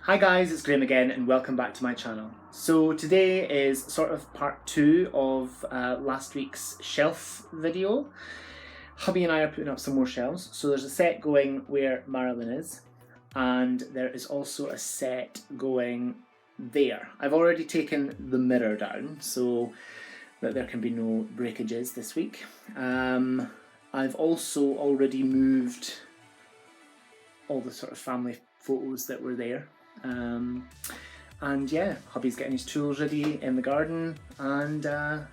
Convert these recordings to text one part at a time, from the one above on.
Hi guys, it's Graham again and welcome back to my channel. So today is sort of part 2 of last week's shelf video. Hubby and I are putting up some more shelves. So there's a set going where Marilyn is, and there is also a set going there. I've already taken the mirror down so that there can be no breakages this week. I've also already moved all the sort of family photos that were there. And yeah, hubby's getting his tools ready in the garden, and we're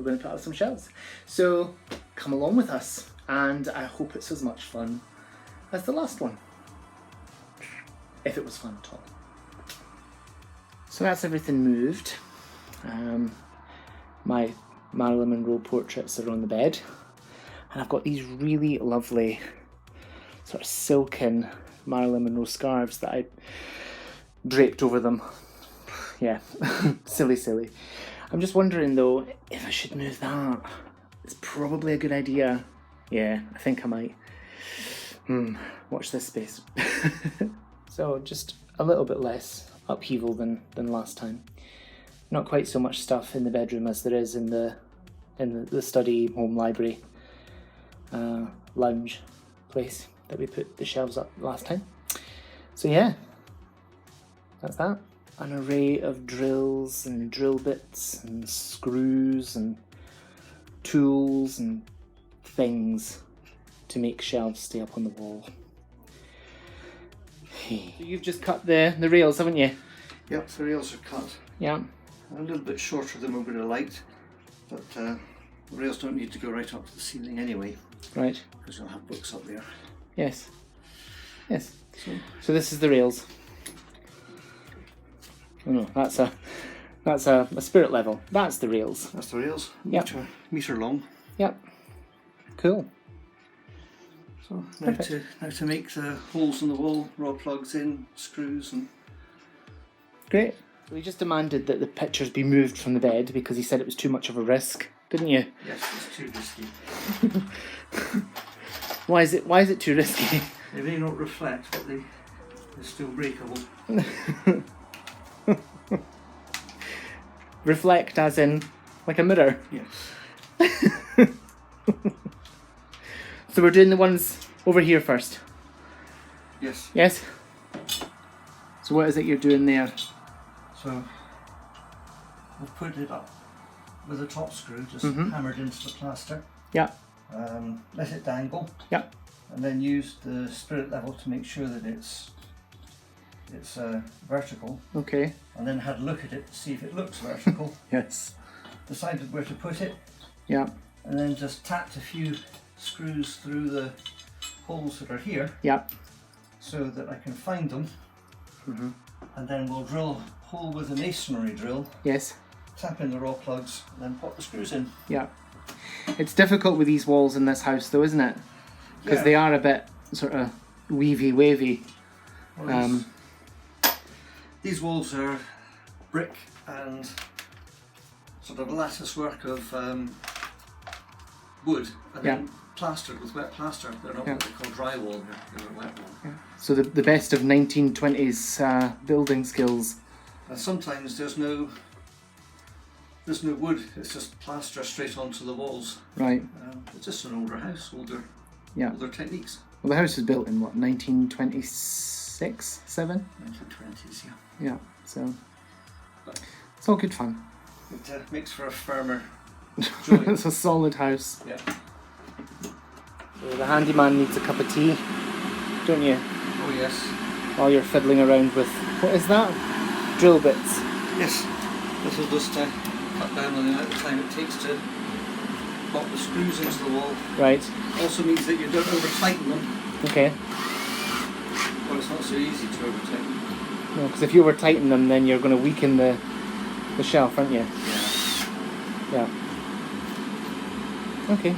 going to put up some shelves. So come along with us, and I hope it's as much fun as the last one, if it was fun at all. So that's everything moved. My Marilyn Monroe portraits are on the bed, and I've got these really lovely sort of silken Marilyn Monroe scarves that I draped over them. Yeah, silly. I'm just wondering though if I should move that. It's probably a good idea. Yeah, I think I might. Watch this space. So just a little bit less upheaval than last time. Not quite so much stuff in the bedroom as there is in the study, home, library, lounge place that we put the shelves up last time. So yeah, that's that. An array of drills and drill bits and screws and tools and things to make shelves stay up on the wall. So you've just cut the rails, haven't you? Yep, the rails are cut. Yeah. A little bit shorter than we would have liked, but the rails don't need to go right up to the ceiling anyway. Right. Because you'll have books up there. Yes. So this is the rails. Oh no, that's a spirit level. That's the rails. That's the rails. Yep. Metre long. Yep. Cool. So now to make the holes in the wall, raw plugs in, screws and. Great. So he just demanded that the pictures be moved from the bed because he said it was too much of a risk, didn't you? Yes, it's too risky. Why is it too risky? They may not reflect, but they're still breakable. Reflect as in like a mirror? Yes. So we're doing the ones over here first? Yes. Yes? So what is it you're doing there? So we've put it up with a top screw just hammered into the plaster. Yeah. Let it dangle. Yeah. And then use the spirit level to make sure that it's vertical. Okay. And then had a look at it to see if it looks vertical. Yes. Decided where to put it. Yeah. And then just tapped a few screws through the holes that are here. Yeah. So that I can find them. And then we'll drill a hole with a masonry drill. Yes. Tap in the raw plugs and then pop the screws in. Yeah. It's difficult with these walls in this house though, isn't it? Because Yeah. they are a bit sort of wavy. Well, these walls are brick and sort of lattice work of wood and then plastered with wet plaster. They're not what they call drywall, they're wet wall. Yeah. So the best of 1920s building skills. And sometimes there's no wood, it's just plaster straight onto the walls. Right. It's just an older house, older techniques. Well, the house was built in what, 1926, 7? 1920s, yeah. Yeah, so it's all good fun. It makes for a firmer joint. It's a solid house. Yeah. So the handyman needs a cup of tea, don't you? Oh yes. While you're fiddling around with, what is that? Drill bits. Yes. This will just cut down on the amount of time it takes to pop the screws into the wall. Right. Also means that you don't over tighten them. Okay. Well, it's not so easy to over tighten. No, because if you over tighten them, then you're going to weaken the shelf, aren't you? Yeah. Yeah. Okay.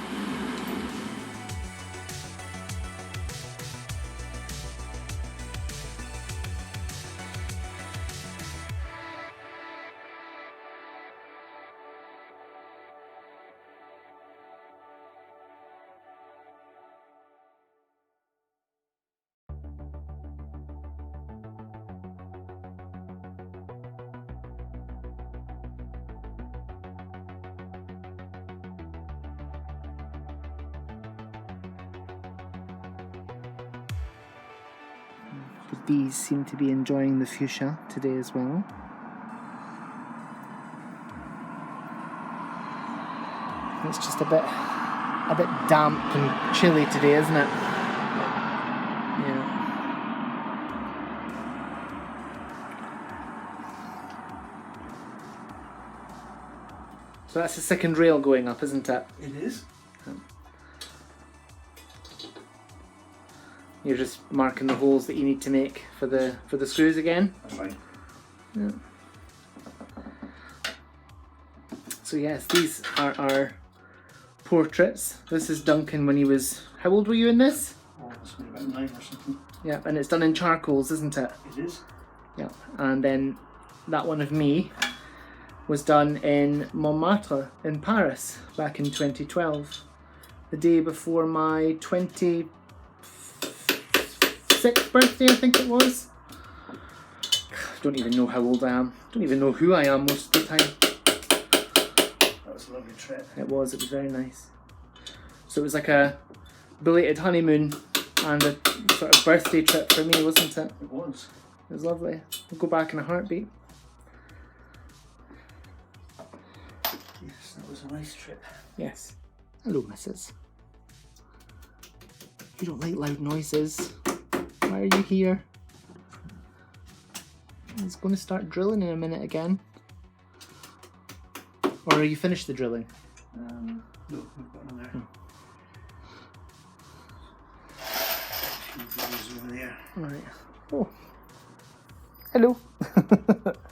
These seem to be enjoying the fuchsia today as well. It's just a bit damp and chilly today, isn't it? Yeah. So that's the second rail going up, isn't it? It is. You're just marking the holes that you need to make for the screws again. That's right. Yeah. So yes, these are our portraits. This is Duncan when he was... How old were you in this? Oh, it's about 9 or something. Yeah, and it's done in charcoals, isn't it? It is. Yeah, and then that one of me was done in Montmartre in Paris back in 2012. The day before my 26th birthday, I think it was. Don't even know how old I am. Don't even know who I am most of the time. That was a lovely trip. It was very nice. So it was like a belated honeymoon and a sort of birthday trip for me, wasn't it? It was. It was lovely. We'll go back in a heartbeat. Yes, that was a nice trip. Yes. Hello, missus. You don't like loud noises. Why are you here? He's going to start drilling in a minute again. Or are you finished the drilling? No, we've got another. Few drills over there. Right. Oh. Hello.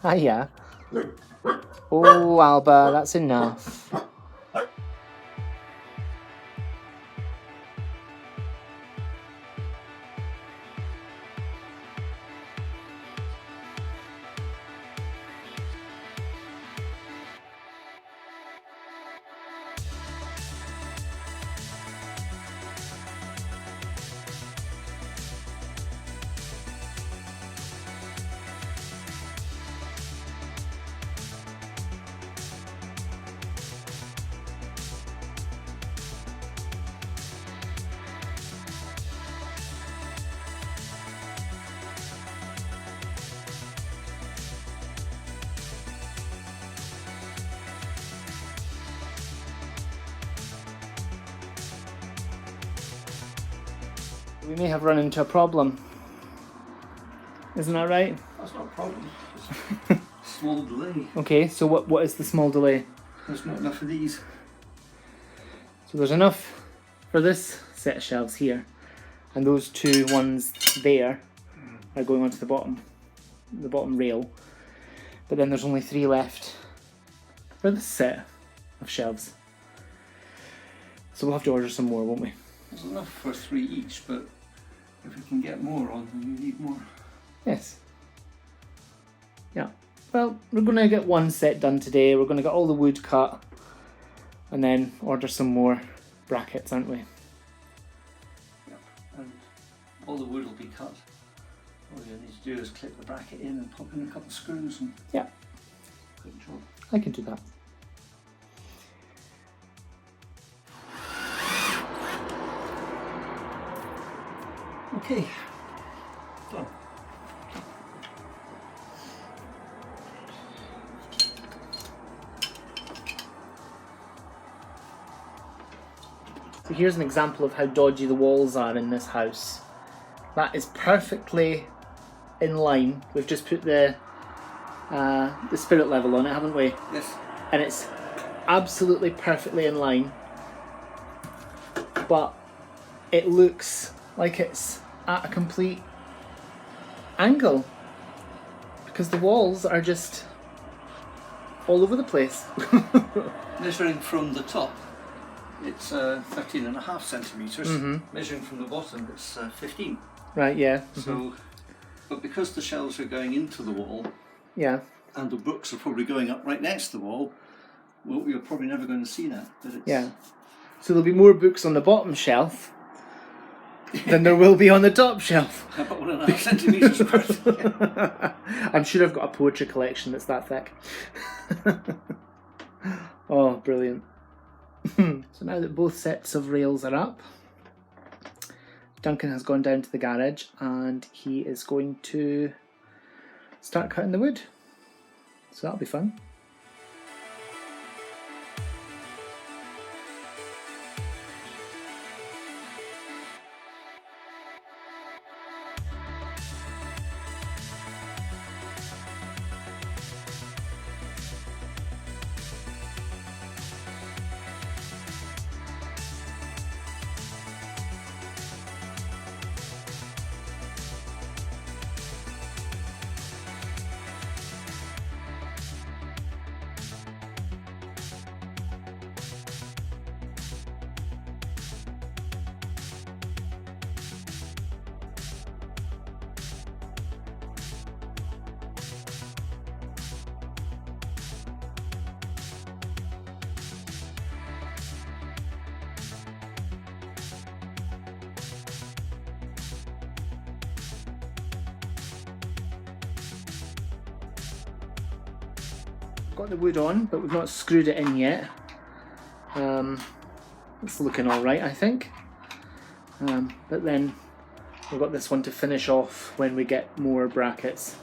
Hiya. Oh, Alba, that's enough. We may have run into a problem. Isn't that right? That's not a problem. It's a small delay. Okay, so what is the small delay? There's not enough of these. So there's enough for this set of shelves here, and those two ones there are going onto the bottom rail. But then there's only 3 left for this set of shelves. So we'll have to order some more, won't we? There's enough for 3 each, but if we can get more on, then we need more. Yes. Yeah. Well, we're going to get one set done today. We're going to get all the wood cut and then order some more brackets, aren't we? Yep. And all the wood will be cut. All you need to do is clip the bracket in and pop in a couple of screws and Yeah. quick job. I can do that. Okay. Done. So here's an example of how dodgy the walls are in this house. That is perfectly in line. We've just put the spirit level on it, haven't we? Yes. And it's absolutely perfectly in line. But it looks like it's at a complete angle because the walls are just all over the place. Measuring from the top, it's 13.5 centimetres. Measuring from the bottom, it's 15. Right, yeah. So, but because the shelves are going into the wall, Yeah. and the books are probably going up right next to the wall, well, you're probably never going to see that. But it's, Yeah. So there'll be more books on the bottom shelf than there will be on the top shelf. about 1.5 centimetres worth. I'm sure I've got a poetry collection that's that thick. Oh, brilliant. So now that both sets of rails are up, Duncan has gone down to the garage and he is going to start cutting the wood. So that'll be fun. Got the wood on, but we've not screwed it in yet. It's looking alright, I think. But then we've got this one to finish off when we get more brackets.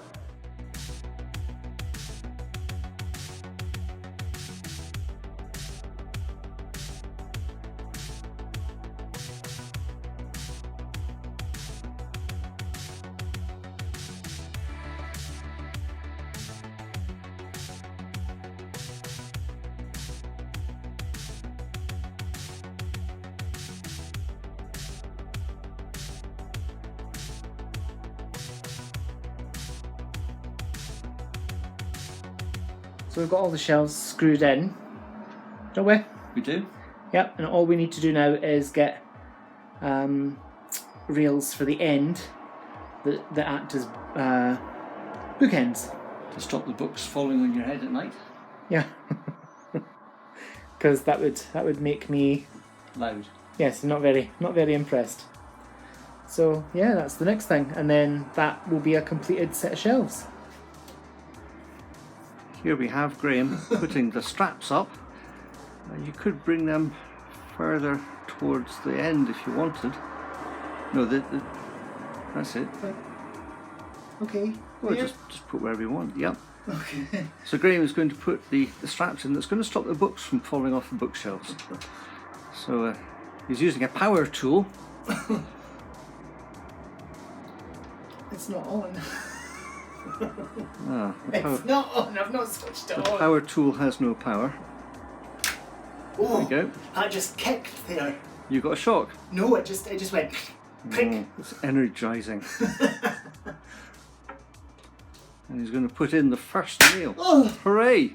So we've got all the shelves screwed in, don't we? We do. Yep, and all we need to do now is get rails for the end that act as bookends. To stop the books falling on your head at night. Yeah, because that would make me Loud. yes not very impressed. So yeah, that's the next thing, and then that will be a completed set of shelves. Here we have Graham putting the straps up. You could bring them further towards the end if you wanted. No, that's it. Okay. Or just put wherever you want. Yep. Okay. So Graham is going to put the straps in that's going to stop the books from falling off the bookshelves. So he's using a power tool. It's not on. It's not on. I've not switched it on. The power tool has no power. Oh, There we go. I just kicked there. You got a shock. No, it just went prick. Oh, it's energizing. And he's going to put in the first nail. Oh. Hooray!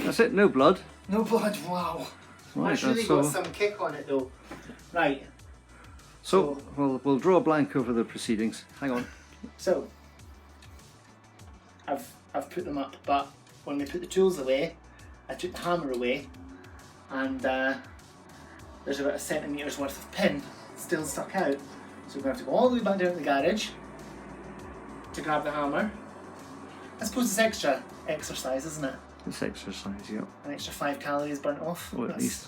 That's it. No blood. No blood. Wow. Right, That's really so got some kick on it though. Right. So we'll draw a blank over the proceedings. Hang on. So I've put them up, but when we put the tools away, I took the hammer away, and there's about 1 centimetre's worth of pin still stuck out. So we're going to have to go all the way back down to the garage to grab the hammer. I suppose it's extra exercise, isn't it? It's exercise, yeah. An extra 5 calories burnt off. Oh, at least.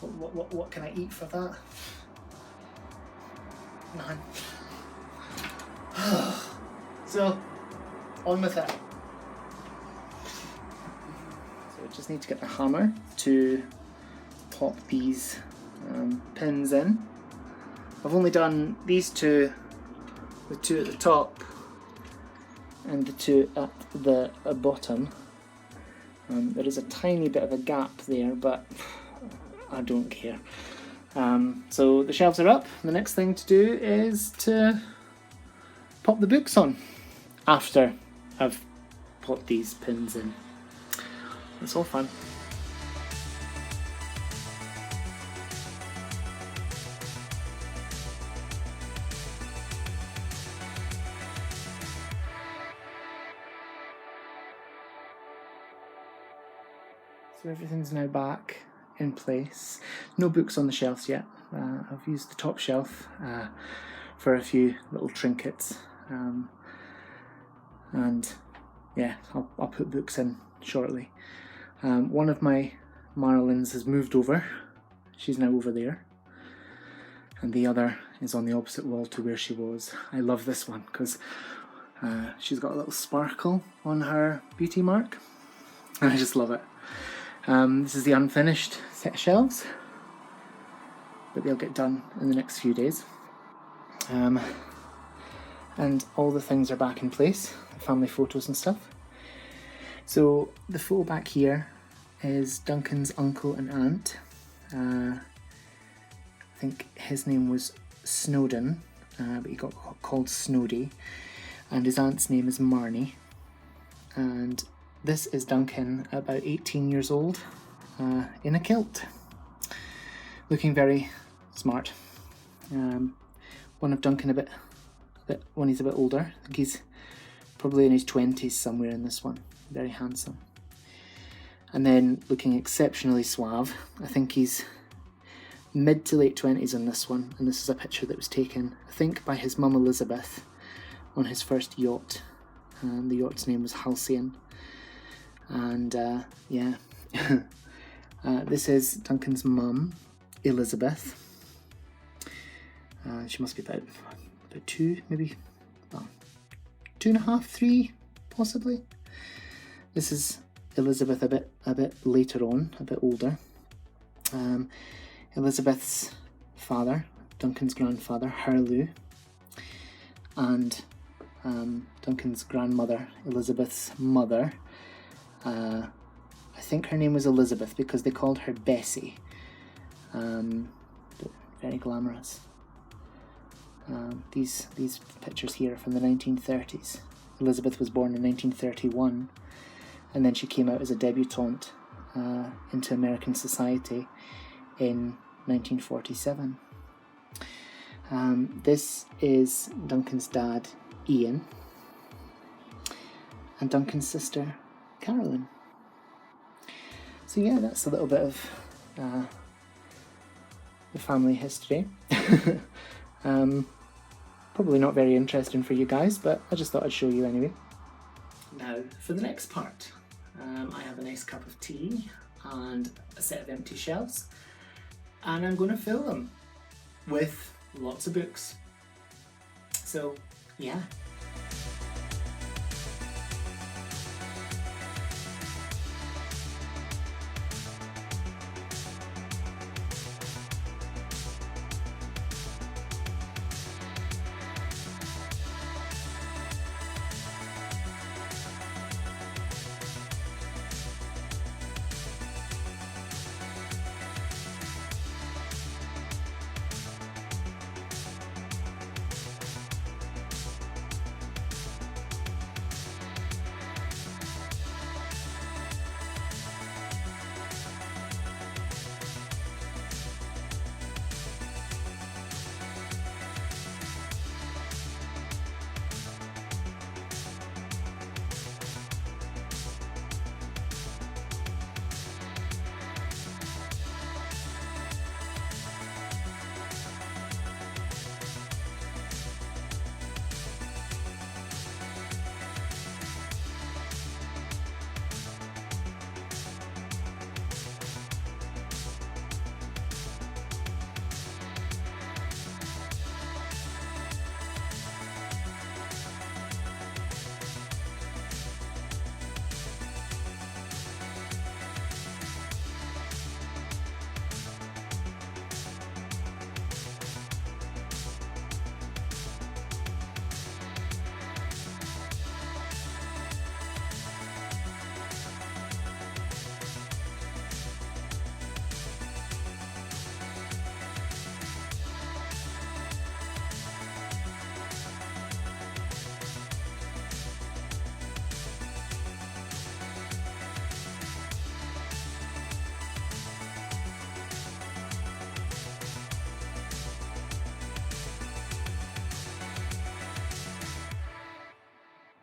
What can I eat for that? None. So, on with it. So we just need to get the hammer to pop these pins in. I've only done these two, the two at the top and the two at the bottom. There is a tiny bit of a gap there, but I don't care. So the shelves are up. The next thing to do is to pop the books on after I've popped these pins in. It's all fun. So everything's now back in place. No books on the shelves yet. I've used the top shelf for a few little trinkets, and yeah, I'll put books in shortly. One of my Marilyn's has moved over. She's now over there, and the other is on the opposite wall to where she was. I love this one because she's got a little sparkle on her beauty mark, and I just love it. This is the unfinished set of shelves, but they'll get done in the next few days. And all the things are back in place, family photos and stuff. So the photo back here is Duncan's uncle and aunt. I think his name was Snowden, but he got called Snowdy, and his aunt's name is Marnie. And this is Duncan, about 18 years old, in a kilt, looking very smart. One of Duncan when he's a bit older. I think he's probably in his 20s somewhere in this one. Very handsome. And then looking exceptionally suave. I think he's mid to late 20s in this one, and this is a picture that was taken, I think, by his mum Elizabeth on his first yacht. The yacht's name was Halcyon. And yeah, this is Duncan's mum, Elizabeth. She must be about 2, maybe, well, 2.5, 3, possibly. This is Elizabeth a bit later on, a bit older. Elizabeth's father, Duncan's grandfather, Hurley, and Duncan's grandmother, Elizabeth's mother. I think her name was Elizabeth because they called her Bessie. But very glamorous. These pictures here are from the 1930s. Elizabeth was born in 1931, and then she came out as a debutante into American society in 1947. This is Duncan's dad, Ian, and Duncan's sister, Carolyn. So yeah, that's a little bit of the family history. Probably not very interesting for you guys, but I just thought I'd show you anyway. Now, for the next part, I have a nice cup of tea and a set of empty shelves, and I'm going to fill them with lots of books. So, yeah.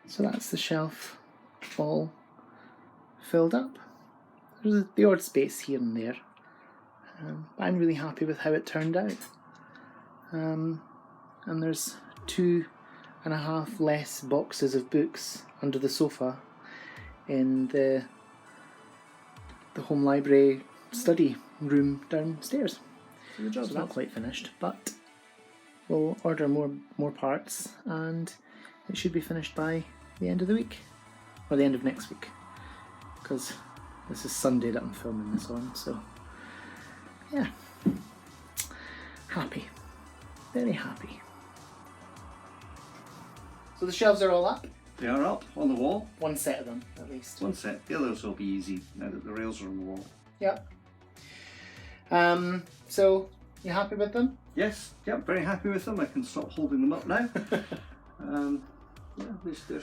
So that's the shelf all filled up. There's the odd space here and there, but I'm really happy with how it turned out. And there's 2.5 less boxes of books under the sofa in the home library study room downstairs. So the job's not quite finished, but we'll order more parts, and it should be finished by the end of the week, or the end of next week, because this is Sunday that I'm filming this on, so yeah, happy, very happy. So the shelves are all up? They are up on the wall. One set of them, at least. One set. The others will be easy now that the rails are on the wall. Yep. So, you happy with them? Yes, yep, very happy with them. I can stop holding them up now. Yeah, at least they're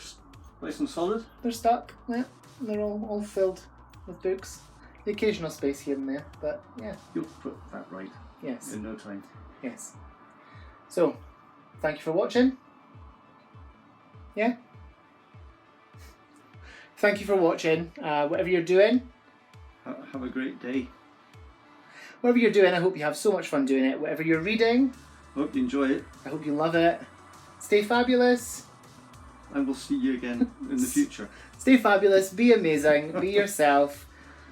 nice and solid. They're stuck, yeah. They're all filled with books. The occasional space here and there, but yeah. You'll put that right Yes. in no time. Yes. So, thank you for watching. Yeah? Thank you for watching. Whatever you're doing. Have a great day. Whatever you're doing, I hope you have so much fun doing it. Whatever you're reading, Hope you enjoy it. I hope you love it. Stay fabulous. And we'll see you again in the future. Stay fabulous, be amazing, be yourself,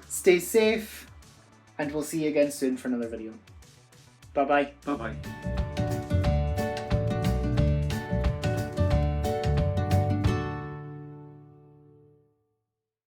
stay safe, and we'll see you again soon for another video. Bye bye. Bye bye.